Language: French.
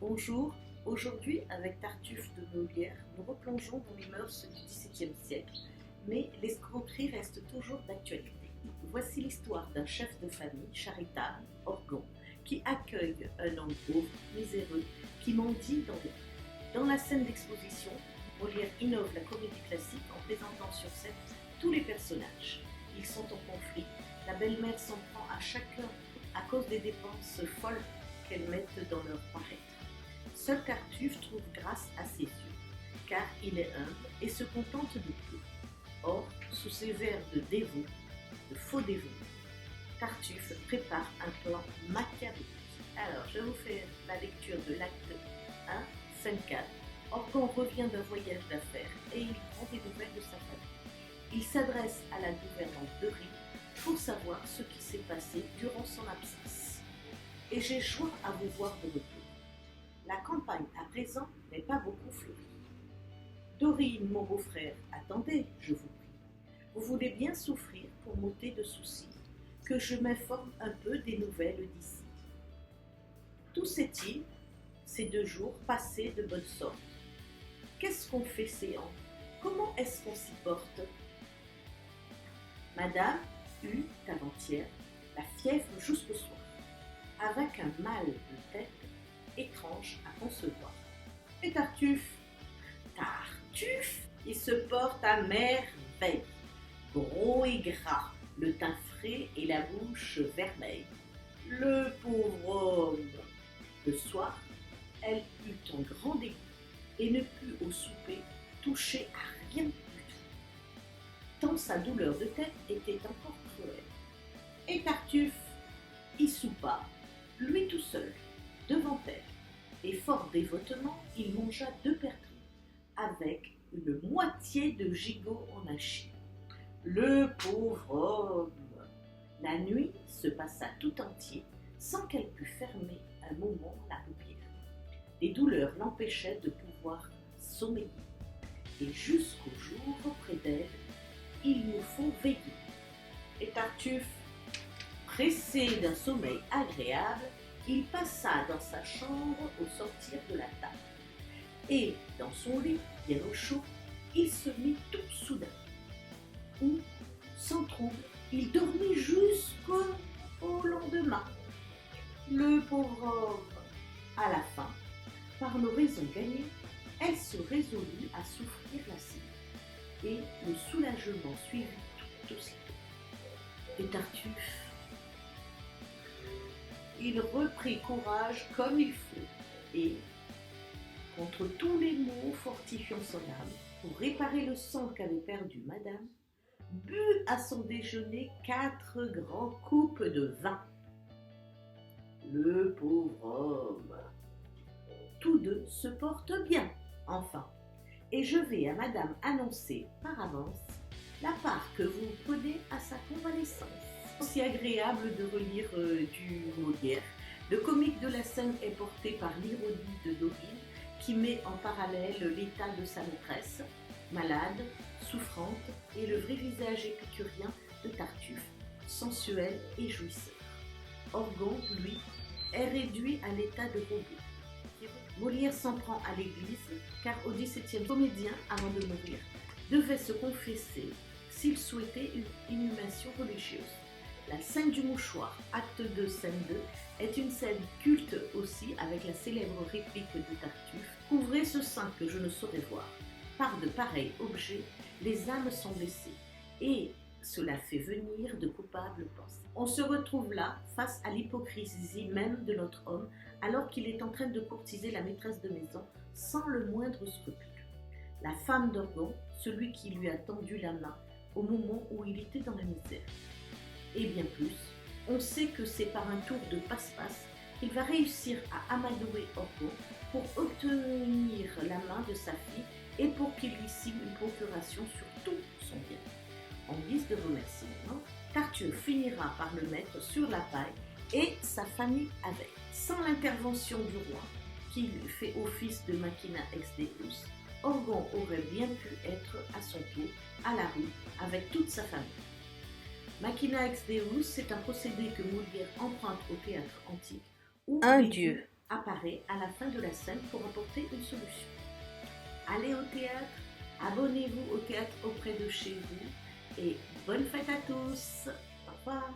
Bonjour, aujourd'hui avec Tartuffe de Molière, nous replongeons dans les mœurs du XVIIe siècle, mais l'escroquerie reste toujours d'actualité. Voici l'histoire d'un chef de famille charitable, Orgon, qui accueille un homme pauvre, miséreux, qui mendie dans les rues. Dans la scène d'exposition, Molière innove la comédie classique en présentant sur scène tous les personnages. Ils sont en conflit, la belle-mère s'en prend à chacun à cause des dépenses folles qu'elles mettent dans leur paraître. Seul Tartuffe trouve grâce à ses yeux, car il est humble et se contente de peu. Or, sous ses airs de dévot, de faux dévot, Tartuffe prépare un plan machiavélique. Alors, je vous fais la lecture de l'acte 1, scène 4. Orgon revient d'un voyage d'affaires et il prend des nouvelles de sa famille. Il s'adresse à la gouvernante de Rime pour savoir ce qui s'est passé durant son absence. Et j'ai joie à vous voir de retour. La campagne à présent n'est pas beaucoup fleurie. Dorine, mon beau-frère, attendez, je vous prie. Vous voulez bien souffrir pour m'ôter de soucis, que je m'informe un peu des nouvelles d'ici. Tout s'est-il, ces 2 jours passés de bonne sorte? Qu'est-ce qu'on fait séant? Comment est-ce qu'on s'y porte? Madame eut avant-hier la fièvre jusqu'au soir, avec un mal de tête étrange à concevoir. Et Tartuffe, il se porte à merveille, gros et gras, le teint frais et la bouche vermeille. Le pauvre homme. Le soir, elle eut un grand dégoût et ne put au souper toucher à rien du tout, tant sa douleur de tête était encore cruelle. Et Tartuffe y soupa, lui tout seul, devant elle, et fort dévotement, il mangea 2 perdrix, avec une moitié de gigot en hachis. Le pauvre homme! La nuit se passa tout entier, sans qu'elle pût fermer un moment la paupière. Les douleurs l'empêchaient de pouvoir sommeiller, et jusqu'au jour, près d'elle, il nous faut veiller. Et Tartuffe, pressé d'un sommeil agréable, il passa dans sa chambre au sortir de la table. Et, dans son lit, bien au chaud, il se mit tout soudain. Où, sans trouble, il dormit jusqu'au lendemain. Le pauvre homme, à la fin, par nos raisons gagnées, elle se résolut à souffrir la sienne. Et le soulagement suivit tout aussitôt. Et Tartuffe, il reprit courage comme il faut et, contre tous les maux fortifiant son âme, pour réparer le sang qu'avait perdu madame, but à son déjeuner 4 grandes coupes de vin. Le pauvre homme. Tous 2 se portent bien, enfin, et je vais à madame annoncer par avance la part que vous prenez à sa convalescence. Aussi agréable de relire du Molière. Le comique de la scène est porté par l'ironie de Dorine, qui met en parallèle l'état de sa maîtresse, malade, souffrante, et le vrai visage épicurien de Tartuffe, sensuel et jouisseur. Orgon, lui, est réduit à l'état de robot. Molière s'en prend à l'église, car au XVIIe, comédien, avant de mourir, devait se confesser s'il souhaitait une inhumation religieuse. La scène du mouchoir, acte 2, scène 2, est une scène culte aussi avec la célèbre réplique de Tartuffe « Couvrez ce sein que je ne saurais voir ». Par de pareils objets, les âmes sont blessées et cela fait venir de coupables pensées. On se retrouve là face à l'hypocrisie même de notre homme alors qu'il est en train de courtiser la maîtresse de maison sans le moindre scrupule. La femme d'Orgon, celui qui lui a tendu la main au moment où il était dans la misère. Et bien plus, on sait que c'est par un tour de passe-passe qu'il va réussir à amadouer Orgon pour obtenir la main de sa fille et pour qu'il lui signe une procuration sur tout son bien. En guise de remerciement, Tartuffe finira par le mettre sur la paille et sa famille avec. Sans l'intervention du roi, qui fait office de machina ex deus, Orgon aurait bien pu être à son tour à la rue avec toute sa famille. Machina ex deus, c'est un procédé que Molière emprunte au théâtre antique où un les dieu apparaît à la fin de la scène pour apporter une solution. Allez au théâtre, abonnez-vous au théâtre auprès de chez vous et bonne fête à tous. Au revoir.